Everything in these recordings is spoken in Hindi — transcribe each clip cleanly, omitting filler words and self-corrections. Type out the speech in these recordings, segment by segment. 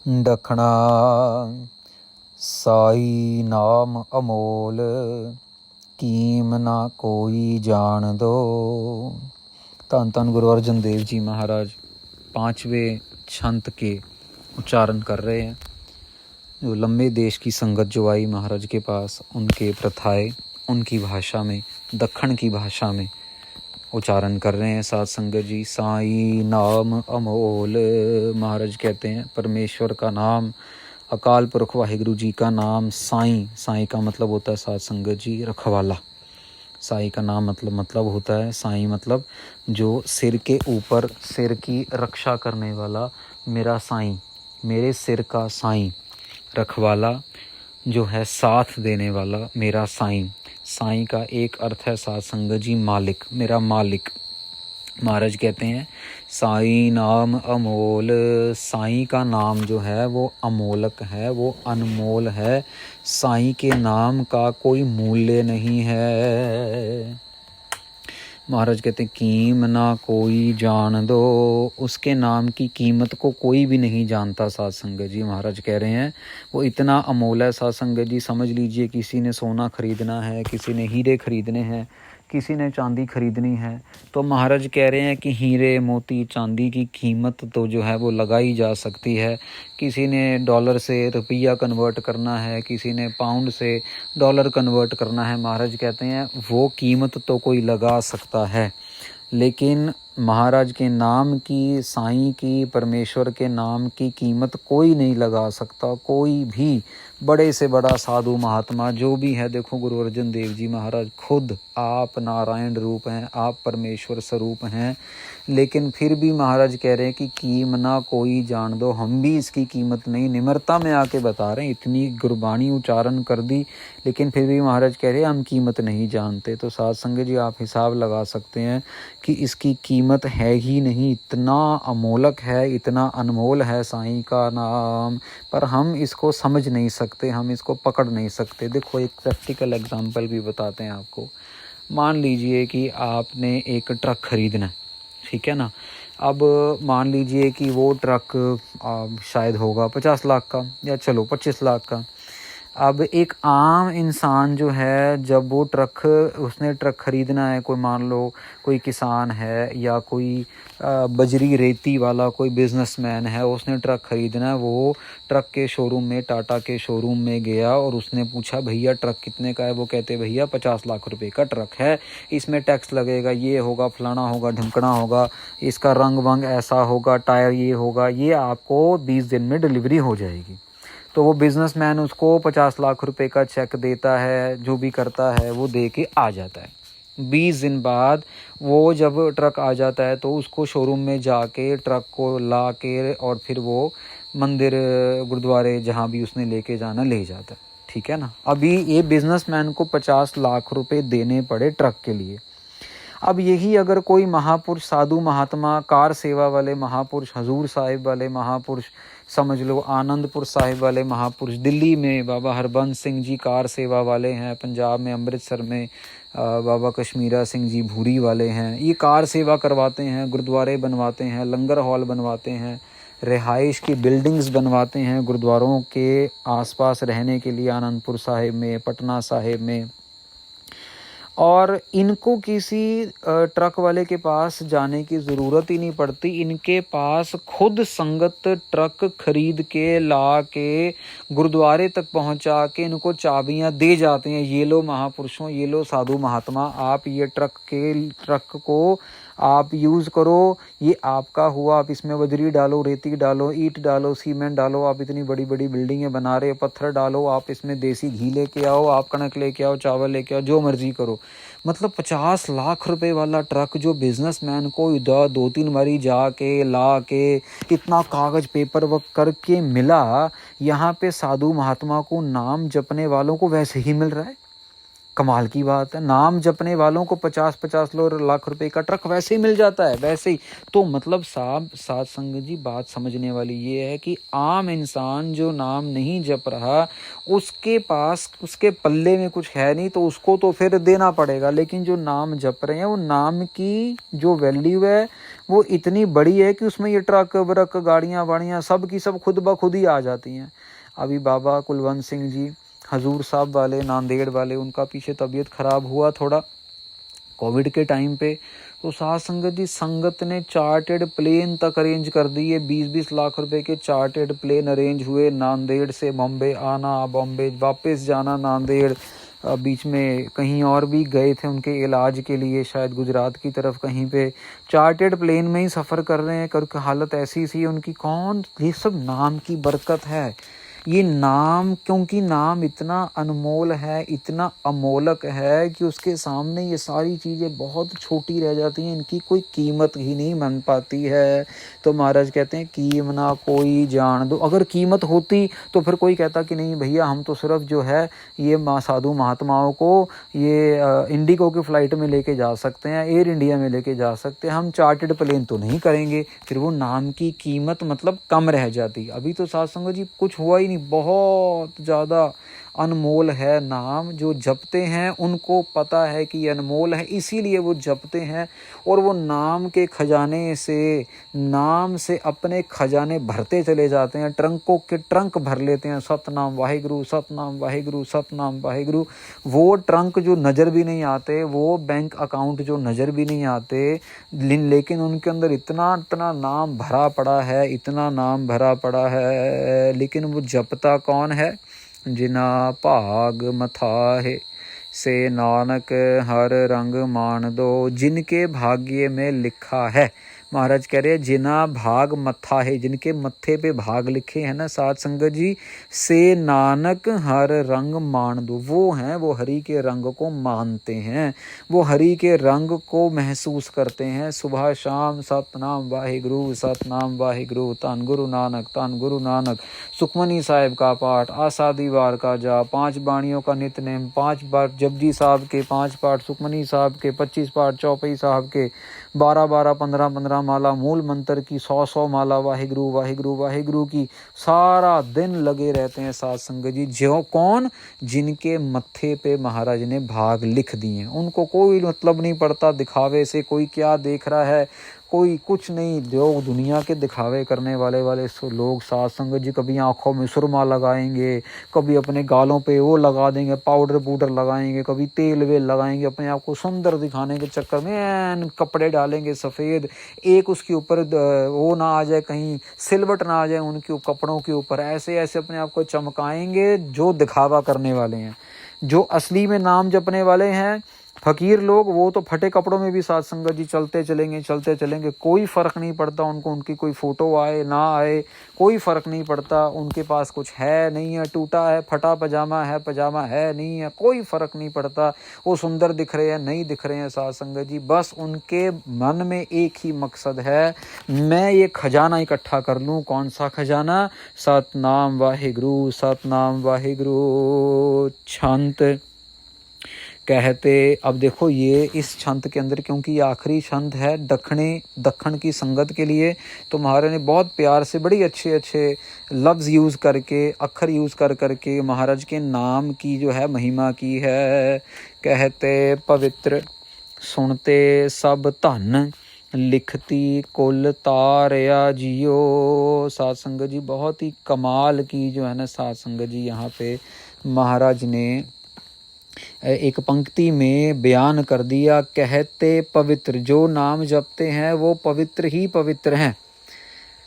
दखना साई नाम अमोल, कीम ना कोई जान दो। धन धन गुरु अर्जन देव जी महाराज पांचवें छंत के उच्चारण कर रहे हैं। जो लंबे देश की संगत जो आई महाराज के पास, उनके प्रथाएं उनकी भाषा में, दक्खन की भाषा में उच्चारण कर रहे हैं साध संगत जी। साई नाम अमोल, महाराज कहते हैं परमेश्वर का नाम, अकाल पुरख वाहिगुरु जी का नाम साई। साई का मतलब होता है साध संगत जी रखवाला। साई का नाम मतलब होता है, साई मतलब जो सिर के ऊपर सिर की रक्षा करने वाला, मेरा साई, मेरे सिर का साई, रखवाला जो है साथ देने वाला, मेरा साई। साई का एक अर्थ है साध संगत जी मालिक, मेरा मालिक। महाराज कहते हैं साई नाम अमोल, साई का नाम जो है वो अमोलक है, वो अनमोल है। साई के नाम का कोई मूल्य नहीं है। महाराज कहते हैं कीम ना कोई जान दो, उसके नाम की कीमत को कोई भी नहीं जानता साध संगत जी। महाराज कह रहे हैं वो इतना अमोल है साध संगत जी। समझ लीजिए किसी ने सोना खरीदना है, किसी ने हीरे खरीदने हैं, किसी ने चांदी खरीदनी है, तो महाराज कह रहे हैं कि हीरे मोती चांदी की कीमत तो जो है वो लगाई जा सकती है। किसी ने डॉलर से रुपया कन्वर्ट करना है, किसी ने पाउंड से डॉलर कन्वर्ट करना है, महाराज कहते हैं वो कीमत तो कोई लगा सकता है, लेकिन महाराज के नाम की, साईं की, परमेश्वर के नाम की कीमत कोई नहीं लगा सकता। कोई भी बड़े से बड़ा साधु महात्मा जो भी है, देखो गुरु अर्जन देव जी महाराज खुद आप नारायण रूप हैं, आप परमेश्वर स्वरूप हैं, लेकिन फिर भी महाराज कह रहे हैं कि कीम ना कोई जान दो, हम भी इसकी कीमत नहीं, निम्रता में आके बता रहे हैं। इतनी गुरबाणी उच्चारण कर दी, लेकिन फिर भी महाराज कह रहे हैं हम कीमत नहीं जानते। तो साध संगत जी आप हिसाब लगा सकते हैं कि इसकी कीमत है ही नहीं, इतना अमोलक है, इतना अनमोल है साईं का नाम, पर हम इसको समझ नहीं सकते, हम इसको पकड़ नहीं सकते। देखो एक प्रैक्टिकल एग्जांपल भी बताते हैं आपको। मान लीजिए कि आपने एक ट्रक खरीदना है, ठीक है ना। अब मान लीजिए कि वो ट्रक शायद होगा 50 लाख का, या चलो 25 लाख का। अब एक आम इंसान जो है, जब वो उसने ट्रक खरीदना है, कोई मान लो कोई किसान है या कोई बजरी रेती वाला कोई बिजनेसमैन है, उसने ट्रक खरीदना है, वो ट्रक के शोरूम में, टाटा के शोरूम में गया और उसने पूछा भैया ट्रक कितने का है। वो कहते भैया 50 लाख रुपए का ट्रक है, इसमें टैक्स लगेगा, ये होगा, फलाना होगा, ढिमकना होगा, इसका रंग वंग ऐसा होगा, टायर ये होगा, ये आपको 20 दिन में डिलीवरी हो जाएगी। तो वो बिजनेसमैन उसको 50 लाख रुपए का चेक देता है, जो भी करता है वो दे के आ जाता है। 20 दिन बाद वो जब ट्रक आ जाता है तो उसको शोरूम में जाके ट्रक को ला के और फिर वो मंदिर, गुरुद्वारे, जहाँ भी उसने लेके जाना ले जाता है, ठीक है ना। अभी ये बिजनेसमैन को 50 लाख रुपए देने पड़े ट्रक के लिए। अब यही अगर कोई महापुरुष, साधु महात्मा, कार सेवा वाले महापुरुष, हजूर साहिब वाले महापुरुष, समझ लो आनंदपुर साहिब वाले महापुरुष, दिल्ली में बाबा हरबंस सिंह जी कार सेवा वाले हैं, पंजाब में अमृतसर में बाबा कश्मीरा सिंह जी भूरी वाले हैं, ये कार सेवा करवाते हैं, गुरुद्वारे बनवाते हैं, लंगर हॉल बनवाते हैं, रिहाइश की बिल्डिंग्स बनवाते हैं गुरुद्वारों के आसपास रहने के लिए, आनंदपुर साहिब में, पटना साहिब में। और इनको किसी ट्रक वाले के पास जाने की ज़रूरत ही नहीं पड़ती, इनके पास खुद संगत ट्रक खरीद के ला के गुरुद्वारे तक पहुंचा के इनको चाबियां दे जाते हैं। ये लो महापुरुषों, ये लो साधु महात्मा, आप ये ट्रक को आप यूज़ करो, ये आपका हुआ, आप इसमें बजरी डालो, रेती डालो, ईंट डालो, सीमेंट डालो, आप इतनी बड़ी बड़ी बिल्डिंगें बना रहे हो, पत्थर डालो, आप इसमें देसी घी लेके आओ, आप कणक लेके आओ, चावल लेके आओ, जो मर्जी करो। मतलब 50 लाख रुपए वाला ट्रक जो बिजनेसमैन को 2-3 बारी जाके ला के इतना कागज पेपर वर्क करके मिला, यहाँ पे साधु महात्मा को नाम जपने वालों को वैसे ही मिल रहा है। कमाल की बात है, नाम जपने वालों को 50-50 लाख रुपए का ट्रक वैसे ही मिल जाता है, वैसे ही। तो मतलब साध संगत जी बात समझने वाली ये है कि आम इंसान जो नाम नहीं जप रहा, उसके पास, उसके पल्ले में कुछ है नहीं, तो उसको तो फिर देना पड़ेगा। लेकिन जो नाम जप रहे हैं, वो नाम की जो वैल्यू है वो इतनी बड़ी है कि उसमें ये ट्रक व्रक गाड़ियाँ वाड़ियाँ सब की सब खुद ब खुद ही आ जाती हैं। अभी बाबा कुलवंत सिंह जी हजूर साहब वाले, नांदेड़ वाले, उनका पीछे तबीयत खराब हुआ थोड़ा कोविड के टाइम पे, तो साध संगत जी संगत ने चार्टेड प्लेन तक अरेंज कर दिए। 20-20 लाख रुपए के चार्टेड प्लेन अरेंज हुए, नांदेड़ से बॉम्बे आना, बॉम्बे वापस जाना, नांदेड़ बीच में कहीं और भी गए थे उनके इलाज के लिए, शायद गुजरात की तरफ कहीं पे, चार्टेड प्लेन में ही सफ़र कर रहे हैं। करके हालत ऐसी सी उनकी। कौन? ये सब नाम की बरकत है। ये नाम, क्योंकि नाम इतना अनमोल है, इतना अमोलक है कि उसके सामने ये सारी चीज़ें बहुत छोटी रह जाती हैं, इनकी कोई कीमत ही नहीं बन पाती है। तो महाराज कहते हैं कीम ना कोई जान दो। अगर कीमत होती तो फिर कोई कहता कि नहीं भैया हम तो सिर्फ जो है ये साधु महात्माओं को ये इंडिगो की फ़्लाइट में लेके जा सकते हैं, एयर इंडिया में लेके जा सकते हैं, हम चार्टेड प्लेन तो नहीं करेंगे। फिर वो नाम की कीमत मतलब कम रह जाती। अभी तो साध संगत जी कुछ हुआ ही नहीं, बहुत ज़्यादा अनमोल है नाम। जो जपते हैं उनको पता है कि ये अनमोल है, इसीलिए वो जपते हैं और वो नाम के खजाने से, नाम से अपने खजाने भरते चले जाते हैं, ट्रंकों के ट्रंक भर लेते हैं। सतनाम वाहिगुरु, सतनाम वाहिगुरु, सतनाम वाहिगुरु। वो ट्रंक जो नज़र भी नहीं आते, वो बैंक अकाउंट जो नज़र भी नहीं आते, लेकिन उनके अंदर इतना इतना नाम भरा पड़ा है, इतना नाम भरा पड़ा है। लेकिन वो जपता कौन है? जिना भाग मथाहे से नानक हर रंग मान दो। जिनके भाग्य में लिखा है, महाराज कह रहे हैं जिना भाग मत्था है, जिनके मत्थे पे भाग लिखे हैं ना साध संगत जी, से नानक हर रंग मान दो। वो हैं, वो हरि के रंग को मानते हैं, वो हरि के रंग को महसूस करते हैं। सुबह शाम सतनाम वाहिगुरु, सतनाम वाहिगुरु, धन गुरु नानक, धन गुरु नानक। सुखमनी साहिब का पाठ, आसादी वार का जाप, 5 बाणियों का नित्यनेम, 5 बार जपजी साहब के 5 पाठ, सुखमनी साहब के 25 पाठ, चौपाई साहब के 12-12, 15-15 माला, मूल मंत्र की 100-100 माला वाहिगुरु वाहिगुरु वाहिगुरु की, सारा दिन लगे रहते हैं साध संगत जी। जो कौन? जिनके मत्थे पे महाराज ने भाग लिख दिए। उनको कोई मतलब नहीं पड़ता दिखावे से, कोई क्या देख रहा है, कोई कुछ नहीं। लोग दुनिया के दिखावे करने वाले लोग साध संगत जी कभी आँखों में सुरमा लगाएंगे, कभी अपने गालों पे वो लगा देंगे, पाउडर लगाएंगे, कभी तेल वेल लगाएंगे, अपने आप को सुंदर दिखाने के चक्कर में कपड़े डालेंगे सफ़ेद, एक उसके ऊपर वो ना आ जाए, कहीं सिलवट ना आ जाए उनके कपड़ों के ऊपर, ऐसे ऐसे अपने आप को चमकाएंगे जो दिखावा करने वाले हैं। जो असली में नाम जपने वाले हैं फकीर लोग, वो तो फटे कपड़ों में भी साध संगत जी चलते चलेंगे, कोई फ़र्क नहीं पड़ता उनको, उनकी कोई फ़ोटो आए ना आए, कोई फ़र्क नहीं पड़ता। उनके पास कुछ है नहीं है, टूटा है, फटा पजामा है नहीं है, कोई फ़र्क नहीं पड़ता। वो सुंदर दिख रहे हैं नहीं दिख रहे हैं साध संगत जी, बस उनके मन में एक ही मकसद है, मैं ये खजाना इकट्ठा कर लूँ। कौन सा खजाना? सतनाम वाहिगुरु, सतनाम वाहिगुरु। छंत कहते, अब देखो ये इस छंत के अंदर, क्योंकि ये आखिरी छंत है दखन की संगत के लिए, तो महाराज ने बहुत प्यार से बड़ी अच्छे लफ्ज़ यूज़ करके, अक्षर यूज़ करके महाराज के नाम की जो है महिमा की है। कहते पवित्र सुनते सब धन, लिखती कुल तारया जियो। साध संगत जी बहुत ही कमाल की जो है ना साध संगत जी यहाँ पे महाराज ने एक पंक्ति में बयान कर दिया। कहते पवित्र, जो नाम जपते हैं वो पवित्र ही पवित्र हैं।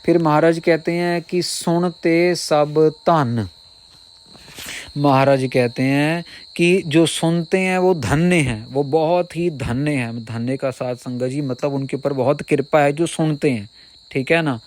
फिर महाराज कहते हैं कि सुनते सब धन, महाराज कहते हैं कि जो सुनते हैं वो धन्य हैं, वो बहुत ही धन्य हैं। धन्य का साध संगत जी मतलब उनके ऊपर बहुत कृपा है जो सुनते हैं, ठीक है ना,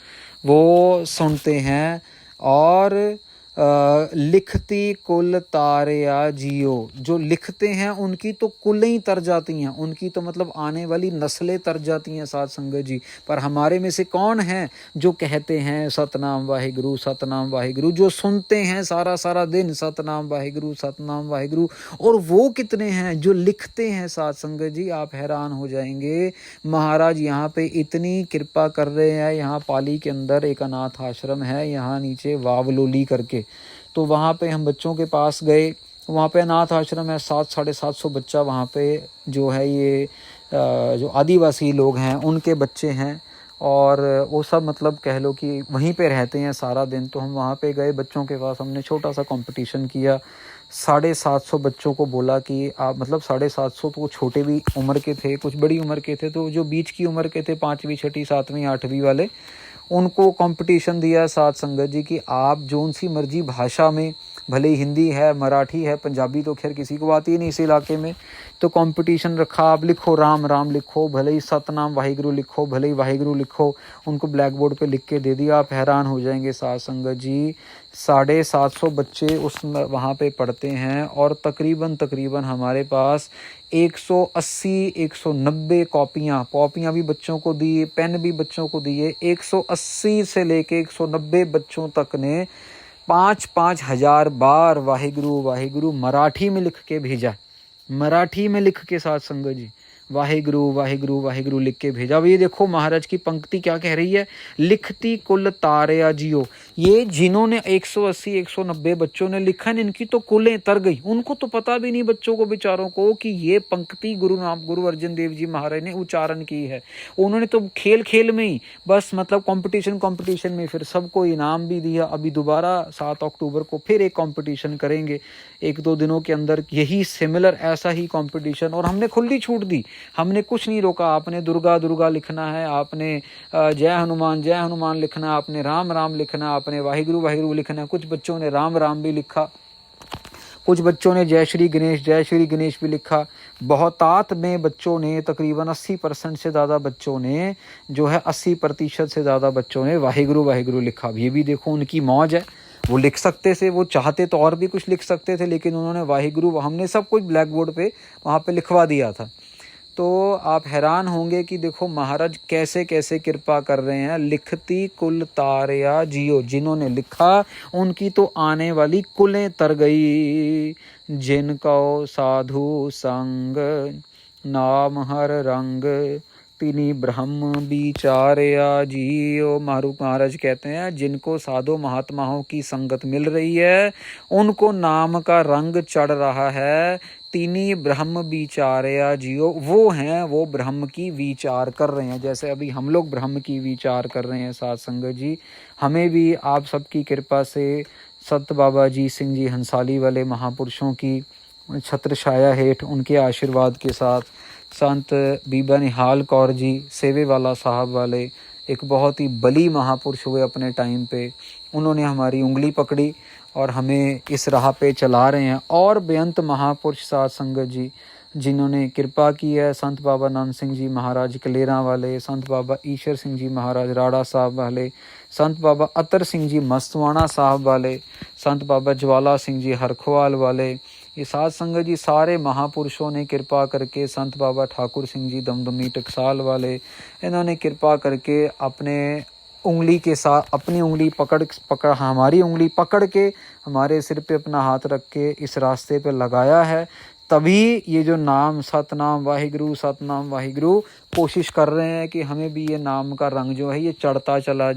वो सुनते हैं। और लिखती कुल तारया जियो, जो लिखते हैं उनकी तो कुलें ही तर जाती हैं, उनकी तो मतलब आने वाली नस्लें तर जाती हैं साध संगत जी। पर हमारे में से कौन है जो कहते हैं सतनाम वाहिगुरु, सतनाम वाहिगुरु, जो सुनते हैं सारा दिन सतनाम वाहिगुरु, सतनाम वाहिगुरु। और वो कितने हैं जो लिखते हैं साध संगत जी, आप हैरान हो जाएंगे। महाराज यहाँ पे इतनी कृपा कर रहे हैं। यहाँ पाली के अंदर एक अनाथ आश्रम है, यहाँ नीचे वावलोली करके, तो वहाँ पे हम बच्चों के पास गए। वहाँ पे अनाथ आश्रम है, 700-750 बच्चा वहाँ पे जो है ये जो आदिवासी लोग हैं उनके बच्चे हैं। और वो सब मतलब कह लो कि वहीं पे रहते हैं सारा दिन। तो हम वहाँ पे गए बच्चों के पास, हमने छोटा सा कंपटीशन किया। 750 बच्चों को बोला कि आप मतलब 750 तो छोटे भी उम्र के थे, कुछ बड़ी उम्र के थे, तो जो बीच की उम्र के थे 5वीं 6वीं 7वीं 8वीं वाले, उनको कंपटीशन दिया साथ संगत जी कि आप जोन सी मर्जी भाषा में, भले ही हिंदी है, मराठी है, पंजाबी तो खैर किसी को आती ही नहीं इस इलाके में, तो कंपटीशन रखा। आप लिखो राम राम लिखो, भले ही सतनाम वाहिगुरु लिखो, भले ही वाहिगुरु लिखो, उनको ब्लैक बोर्ड पे लिख के दे दिया। आप हैरान हो जाएंगे साथ संगत जी, 750 बच्चे उस वहाँ पे पढ़ते हैं और तकरीबन हमारे पास 180 190 कॉपियाँ भी बच्चों को दी, पेन भी बच्चों को दिए। 180 से लेके 190 बच्चों तक ने 5-5 हजार बार वाहिगुरु वाहिगुरु मराठी में लिख के भेजा, मराठी में लिख के साथ संगत जी वाहिगुरु वाहिगुरु वाहिगुरु लिख के भेजा। अब ये देखो महाराज की पंक्ति क्या कह रही है, लिखती कुल तारया जियो। ये जिन्होंने 180 190 बच्चों ने लिखा, इनकी तो कुलें तर गई। उनको तो पता भी नहीं बच्चों को बेचारों को कि ये पंक्ति गुरु अर्जन देव जी महाराज ने उच्चारण की है। उन्होंने तो खेल खेल में ही बस मतलब कंपटीशन में फिर सबको इनाम भी दिया। अभी दोबारा 7 अक्टूबर को फिर एक कंपटीशन करेंगे, 1-2 दिनों के अंदर यही सिमिलर ऐसा ही कंपटीशन। और हमने खुली छूट दी, हमने कुछ नहीं रोका। आपने दुर्गा दुर्गा लिखना है, आपने जय हनुमान लिखना है, आपने राम राम लिखना है, आपने वाहिगुरु वाहिगुरु लिखना है। कुछ बच्चों ने राम राम भी लिखा, कुछ बच्चों ने जय श्री गणेश भी लिखा। बहुतात में बच्चों ने तकरीबन 80% से ज़्यादा बच्चों ने जो है 80% से ज़्यादा बच्चों ने वाहिगुरु वाहिगुरु लिखा। ये भी देखो उनकी मौज है, वो लिख सकते थे, वो चाहते तो और भी कुछ लिख सकते थे, लेकिन उन्होंने वाहिगुरु, हमने सब कुछ ब्लैक बोर्ड पे वहाँ पे लिखवा दिया था। तो आप हैरान होंगे कि देखो महाराज कैसे कैसे कृपा कर रहे हैं। लिखती कुल तारया जियो, जिन्होंने लिखा उनकी तो आने वाली कुलें तर गई। जिनको साधु संग नाम हर रंग, तिनी ब्रह्म विचारया जियो। महाराज कहते हैं जिनको साधु महात्माओं की संगत मिल रही है, उनको नाम का रंग चढ़ रहा है। तिनी ब्रह्म विचारया जियो, वो हैं वो ब्रह्म की विचार कर रहे हैं। जैसे अभी हम लोग ब्रह्म की विचार कर रहे हैं साथ संगत जी, हमें भी आप सबकी कृपा से संत बाबा जी सिंह जी हंसाली वाले महापुरुषों की छत्र छाया हेठ, उनके आशीर्वाद के साथ, संत बीबा निहाल कौर जी सेवे वाला साहब वाले एक बहुत ही बली महापुरुष हुए अपने टाइम पे, उन्होंने हमारी उंगली पकड़ी और हमें इस राह पे चला रहे हैं। और बेअंत महापुरुष साथ संगत जी जिन्होंने कृपा की है, संत बाबा नंद सिंह जी महाराज कलेरा वाले, संत बाबा ईश्वर सिंह जी महाराज राड़ा साहब वाले, संत बाबा अतर सिंह जी मस्तवाना साहब वाले, संत बाबा ज्वाला सिंह जी हरखवाल वाले, ये साथ संगत जी सारे महापुरुषों ने कृपा करके, संत बाबा ठाकुर सिंह जी दमदमी टकसाल वाले, इन्होंने कृपा करके अपने उंगली के साथ अपनी उंगली पकड़ हमारी उंगली पकड़ के हमारे सिर पे अपना हाथ रख के इस रास्ते पे लगाया है। तभी ये जो नाम सतनाम वाहिगुरु कोशिश कर रहे हैं कि हमें भी ये नाम का रंग जो है ये चढ़ता चला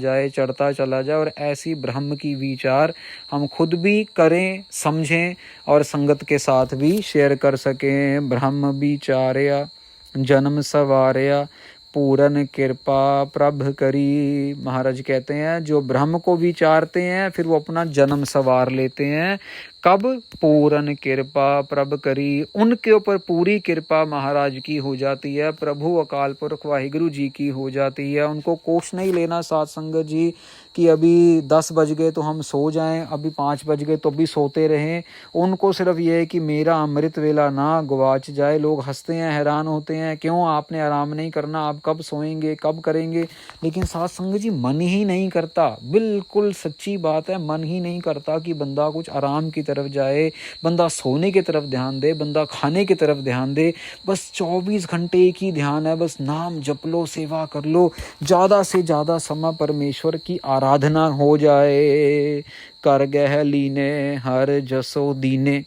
जाए और ऐसी ब्रह्म की विचार हम खुद भी करें, समझें और संगत के साथ भी शेयर कर सकें। ब्रह्म विचारया जन्म सवारया पूरन कृपा प्रभ करी। महाराज कहते हैं जो ब्रह्म को विचारते हैं फिर वो अपना जन्म सवार लेते हैं। कब? पूरन कृपा प्रभ करी, उनके ऊपर पूरी कृपा महाराज की हो जाती है, प्रभु अकाल पुरख वाहिगुरु जी की हो जाती है। उनको कोष नहीं लेना साथ संगत जी कि अभी 10 बज गए तो हम सो जाएं, अभी 5 बज गए तो भी सोते रहें। उनको सिर्फ ये है कि मेरा अमृत वेला ना गवाच जाए। लोग हंसते हैं, हैरान होते हैं, क्यों आपने आराम नहीं करना, आप कब सोएंगे, कब करेंगे? लेकिन साथ संगत जी मन ही नहीं करता, बिल्कुल सच्ची बात है, मन ही नहीं करता कि बंदा कुछ आराम की तरफ जाए, बंदा सोने की तरफ ध्यान दे, बंदा खाने की तरफ ध्यान दे। बस 24 घंटे एक ही ध्यान है, बस नाम जप लो, सेवा कर लो, ज़्यादा से ज़्यादा समय परमेश्वर की आराधना हो जाए। कर गह लीने हर जसो दीने,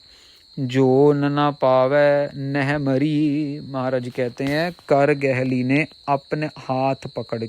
जो न पावे नह मरी। महाराज कहते हैं कर गह लीने, अपने हाथ पकड़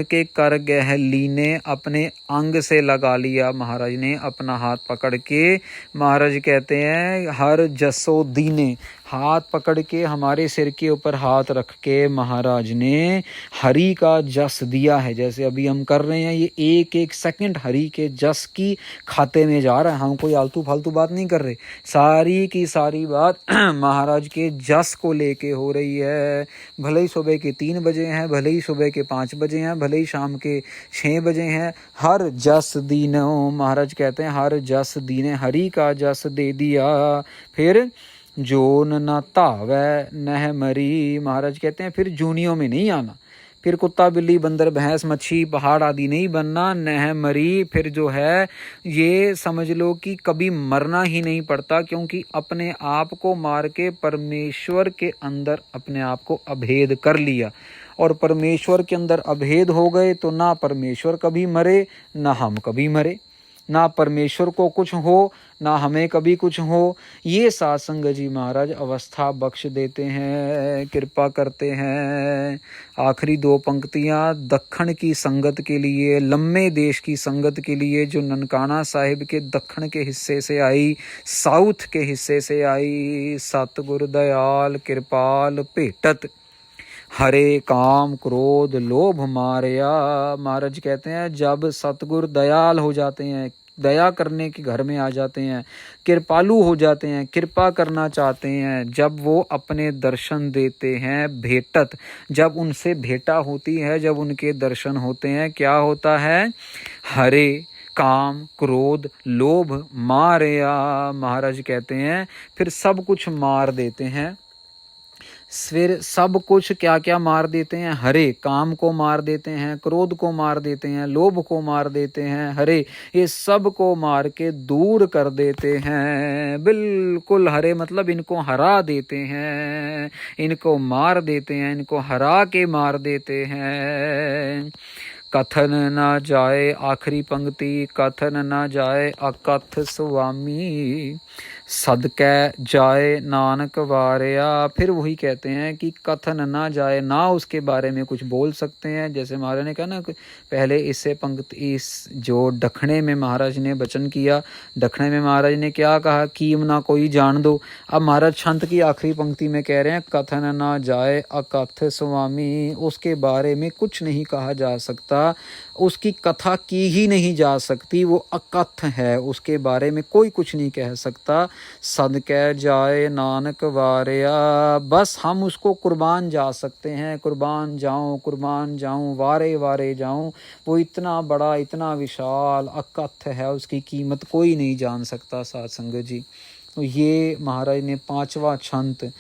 के कर गह लीने, अपने अंग से लगा लिया महाराज ने अपना हाथ पकड़ के। महाराज कहते हैं हर जसो दीने, हाथ पकड़ के हमारे सिर के ऊपर हाथ रख के महाराज ने हरि का जस दिया है। जैसे अभी हम कर रहे हैं, ये एक एक सेकंड हरि के जस की खाते में जा रहा है। हम कोई आलतू फालतू बात नहीं कर रहे, सारी की सारी बात महाराज के जस को लेके हो रही है। भले ही सुबह के 3 बजे हैं, भले ही सुबह के 5 बजे हैं, भले ही शाम के 6 बजे हैं, हर जस दीनो, महाराज कहते हैं हर जस दीने हरि का जस दे दिया। फिर जोन न तावै नह मरी, महाराज कहते हैं फिर जूनियों में नहीं आना, फिर कुत्ता बिल्ली बंदर भैंस मच्छी पहाड़ आदि नहीं बनना। नह मरी, फिर जो है ये समझ लो कि कभी मरना ही नहीं पड़ता, क्योंकि अपने आप को मार के परमेश्वर के अंदर अपने आप को अभेद कर लिया। और परमेश्वर के अंदर अभेद हो गए तो ना परमेश्वर कभी मरे ना हम कभी मरे, ना परमेश्वर को कुछ हो ना हमें कभी कुछ हो। ये सासंग जी महाराज अवस्था बख्श देते हैं, कृपा करते हैं। आखिरी 2 पंक्तियां दक्षिण की संगत के लिए, लम्बे देश की संगत के लिए, जो ननकाना साहिब के दक्षिण के हिस्से से आई, साउथ के हिस्से से आई। सतगुर दयाल कृपाल भेटत हरे काम क्रोध लोभ मारया। महाराज कहते हैं जब सतगुर दयाल हो जाते हैं, दया करने के घर में आ जाते हैं, कृपालु हो जाते हैं, कृपा करना चाहते हैं, जब वो अपने दर्शन देते हैं, भेटत, जब उनसे भेंटा होती है, जब उनके दर्शन होते हैं, क्या होता है? हरे काम क्रोध लोभ मारया। महाराज कहते हैं फिर सब कुछ मार देते हैं। फिर सब कुछ क्या क्या मार देते हैं? हरे काम को मार देते हैं, क्रोध को मार देते हैं, लोभ को मार देते हैं, हरे ये सब को मार के दूर कर देते हैं। बिल्कुल हरे मतलब इनको हरा देते हैं, इनको मार देते हैं, इनको हरा के मार देते हैं। कथन न जाए, आखिरी पंक्ति, कथन न जाए अकथ स्वामी, सदकै जाए नानक वारया। फिर वही कहते हैं कि कथन ना जाए, ना उसके बारे में कुछ बोल सकते हैं। जैसे महाराज ने कहा ना पहले, इससे पंक्ति इस जो दखने में महाराज ने वचन किया, दखने में महाराज ने क्या कहा? कीम ना कोई जान दो। अब महाराज छंत की आखिरी पंक्ति में कह रहे हैं कथन ना जाए अकथ स्वामी, उसके बारे में कुछ नहीं कहा जा सकता, उसकी कथा की ही नहीं जा सकती, वो अकथ है, उसके बारे में कोई कुछ नहीं कह सकता। सदकै जाए नानक वारया, बस हम उसको कुर्बान जा सकते हैं, कुर्बान जाऊं वारे वारे जाऊं। वो इतना बड़ा इतना विशाल अकथ है, उसकी कीमत कोई नहीं जान सकता। साध संगत जी, तो ये महाराज ने 5वां छंत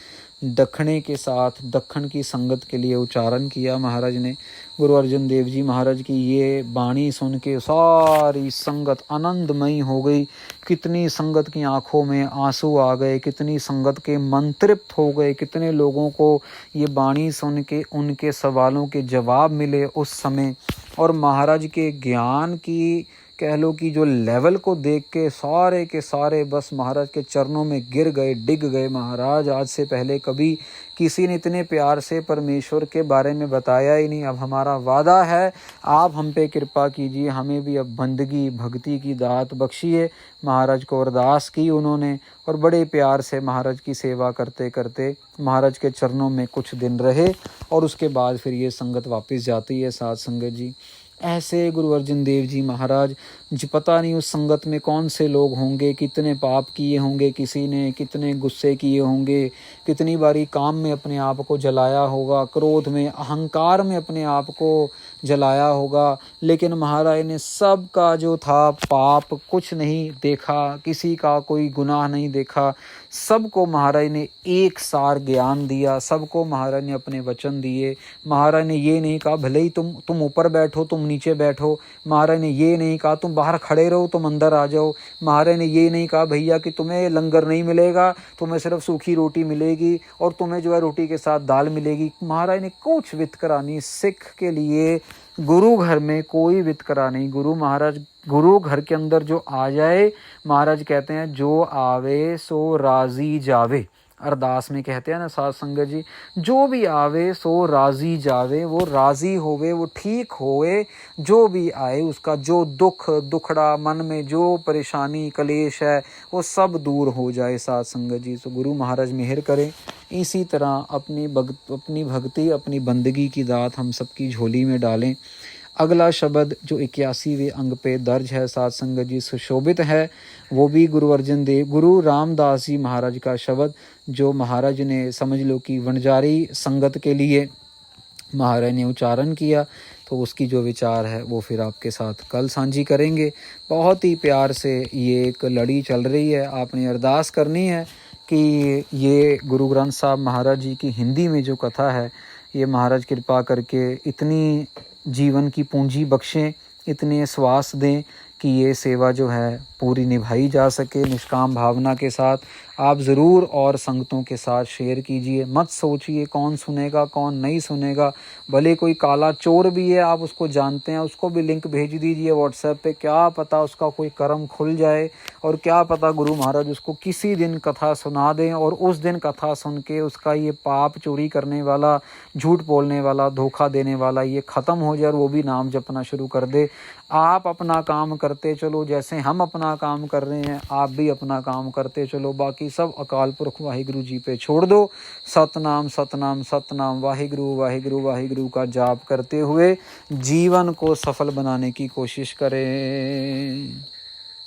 दखने के साथ दखन की संगत के लिए उच्चारण किया। महाराज ने गुरु अर्जन देव जी महाराज की ये वाणी सुन के सारी संगत आनंदमयी हो गई। कितनी संगत की आंखों में आंसू आ गए, कितनी संगत के मन तृप्त हो गए, कितने लोगों को ये वाणी सुन के उनके सवालों के जवाब मिले उस समय। और महाराज के ज्ञान की कह लो कि जो लेवल को देख के सारे बस महाराज के चरणों में गिर गए, डिग गए। महाराज आज से पहले कभी किसी ने इतने प्यार से परमेश्वर के बारे में बताया ही नहीं। अब हमारा वादा है, आप हम पे कृपा कीजिए, हमें भी अब बंदगी भक्ति की दात बख्शिए। महाराज को अरदास की उन्होंने, और बड़े प्यार से महाराज की सेवा करते करते महाराज के चरणों में कुछ दिन रहे, और उसके बाद फिर ये संगत वापस जाती है। साध संगत जी, ऐसे गुरु अर्जन देव जी महाराज जी, पता नहीं उस संगत में कौन से लोग होंगे, कितने पाप किए होंगे किसी ने, कितने गुस्से किए होंगे, कितनी बारी काम में अपने आप को जलाया होगा, क्रोध में अहंकार में अपने आप को जलाया होगा। लेकिन महाराज ने सब का जो था पाप कुछ नहीं देखा, किसी का कोई गुनाह नहीं देखा, सबको महाराज ने एक सार ज्ञान दिया, सबको महाराज ने अपने वचन दिए। महाराज ने ये नहीं कहा भले ही तुम ऊपर बैठो, तुम नीचे बैठो। महाराज ने ये नहीं कहा तुम बाहर खड़े रहो, तुम अंदर आ जाओ। महाराज ने ये नहीं कहा भैया कि तुम्हें लंगर नहीं मिलेगा, तुम्हें सिर्फ सूखी रोटी मिलेगी और तुम्हें जो है रोटी के साथ दाल मिलेगी। महाराज ने कुछ वितकरा नहीं। सिख के लिए गुरु घर में कोई वितकरा नहीं। गुरु घर के अंदर जो आ जाए, महाराज कहते हैं जो आवे सो राजी जावे। अरदास में कहते हैं ना साध संगत जी, जो भी आवे सो राजी जावे, वो राजी होवे, वो ठीक होवे, जो भी आए उसका जो दुख दुखड़ा मन में जो परेशानी कलेश है वो सब दूर हो जाए साध संगत जी। तो गुरु महाराज मेहर करें, इसी तरह अपनी भक्ति अपनी बंदगी की दात हम सबकी झोली में डालें। अगला शब्द जो 81वें अंग पे दर्ज है साध संगत जी, सुशोभित है, वो भी गुरु रामदास जी महाराज का शब्द, जो महाराज ने समझ लो कि वनजारी संगत के लिए महाराज ने उच्चारण किया। तो उसकी जो विचार है वो फिर आपके साथ कल साझी करेंगे। बहुत ही प्यार से ये एक लड़ी चल रही है, आपने अरदास करनी है कि ये गुरु ग्रंथ साहब महाराज जी की हिंदी में जो कथा है, ये महाराज कृपा करके इतनी जीवन की पूंजी बख्शें, इतने श्वास दें कि ये सेवा जो है पूरी निभाई जा सके निष्काम भावना के साथ। आप ज़रूर और संगतों के साथ शेयर कीजिए, मत सोचिए कौन सुनेगा कौन नहीं सुनेगा, भले कोई काला चोर भी है आप उसको जानते हैं, उसको भी लिंक भेज दीजिए व्हाट्सएप पे, क्या पता उसका कोई कर्म खुल जाए, और क्या पता गुरु महाराज उसको किसी दिन कथा सुना दें और उस दिन कथा सुन के उसका ये पाप, चोरी करने वाला, झूठ बोलने वाला, धोखा देने वाला ये ख़त्म हो जाए और वो भी नाम जपना शुरू कर दे। आप अपना काम करते चलो, जैसे हम अपना काम कर रहे हैं आप भी अपना काम करते चलो, बाकी सब अकाल पुरख वाहिगुरु जी पे छोड़ दो। सतनाम सतनाम सतनाम वाहिगुरु वाहिगुरु वाहिगुरु का जाप करते हुए जीवन को सफल बनाने की कोशिश करें।